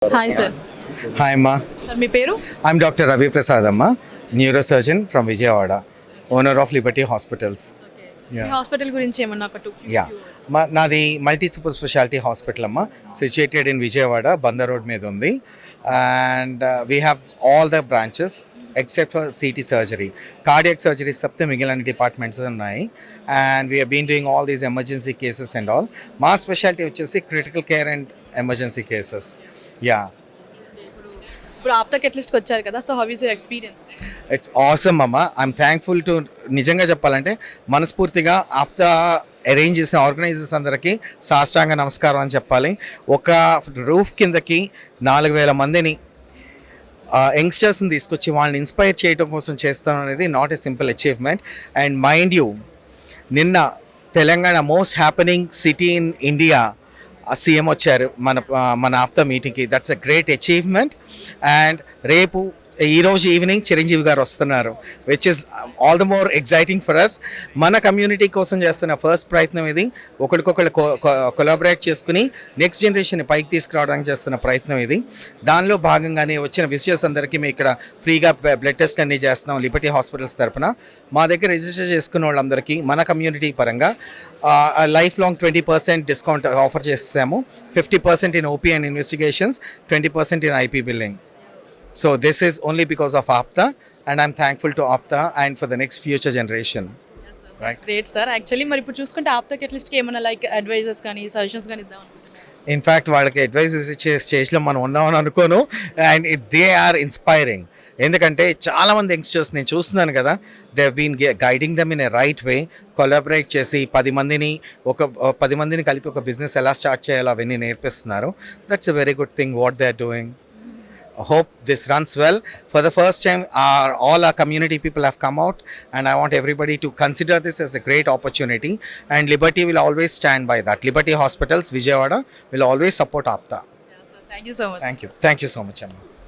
Hi sir. Hi, Ma. Sir మీ పేరు? I'm Dr. Ravi Prasad, Amma, neurosurgeon from Vijayawada, owner of Liberty Hospitals. మీ hospital గురించి ఏమన్నా ఒక టూ Yeah. నాది మల్టీ సూపర్ స్పెషాలిటీ హాస్పిటల్ అమ్మ, situated in Vijayawada, Bandar road మీద ఉంది. And we have all the branches except for city surgery, cardiac surgeries తప్పితే మిగిలిన డిపార్ట్మెంట్స్ ఉన్నాయి. And we been doing all these emergency cases and all. మా speciality వచ్చేసి critical care and emergency cases. Yeah, ఇప్పుడు APTA కెటలిస్ట్కి వచ్చారు కదా, so how is your experience? It's awesome అమ్మ. ఐఎమ్ థ్యాంక్ఫుల్ టు, నిజంగా చెప్పాలంటే మనస్ఫూర్తిగా ఆప్తా అరేంజ్ చేసిన ఆర్గనైజర్స్ అందరికీ సాష్టాంగ నమస్కారం అని చెప్పాలి. ఒక రూఫ్ కిందకి 4,000 మందిని యంగ్స్టర్స్ని తీసుకొచ్చి వాళ్ళని ఇన్స్పైర్ చేయడం కోసం చేస్తాం అనేది not a simple achievement. And mind you, నిన్న Telangana most happening city in India CM వచ్చారు మన ఆప్తా మీటింగ్కి. That's a great achievement. And రేపు ఈరోజు ఈవినింగ్ చిరంజీవి గారు వస్తున్నారు, which is all the more exciting for us. మన కమ్యూనిటీ కోసం చేస్తున్న ఫస్ట్ ప్రయత్నం ఇది. ఒకరికొకరు కొలాబరేట్ చేసుకుని నెక్స్ట్ జనరేషన్ పైకి తీసుకురావడానికి చేస్తున్న ప్రయత్నం ఇది. దానిలో భాగంగానే వచ్చిన విజిటర్స్ అందరికీ మేము ఇక్కడ ఫ్రీగా బ్లడ్ టెస్ట్ అన్నీ చేస్తున్నాం లిబర్టీ హాస్పిటల్స్ తరఫున. మా దగ్గర రిజిస్టర్ చేసుకున్న వాళ్ళందరికీ మన కమ్యూనిటీ పరంగా లైఫ్ లాంగ్ 20% డిస్కౌంట్ ఆఫర్ చేసాము. 50% in OP and investigations, 20% in IP billing. So this is only because of APTA, and I'm thankful to APTA and for the next future generation. Yes, sir. That's great, sir. Actually మరి ఇప్పుడు చూసుకుంటే ఆప్తా కెటలిస్ట్కి ఏమన్నా like advisors కానీ suggestions కానీ ఇద్దాం అనుకుంటున్నాను. In fact వాళ్ళకి advises ఇచ్చే స్టేజ్లో మనం ఉన్నామని అనుకోను. And they are inspiring. ఎందుకంటే చాలామంది యంగ్స్టర్స్ నేను చూస్తున్నాను కదా, they have been guiding them in a right way. Collaborate చేసి 10 మందిని కలిపి ఒక బిజినెస్ ఎలా స్టార్ట్ చేయాలో అవన్నీ నేర్పిస్తున్నారు. That's a very good thing what they are doing. I hope this runs well. For the first time, all our community people have come out, and I want everybody to consider this as a great opportunity. And Liberty will always stand by that. Liberty Hospitals, Vijayawada, will always support APTA. Yeah, sir. Thank you so much. Thank you. Thank you so much, Amma.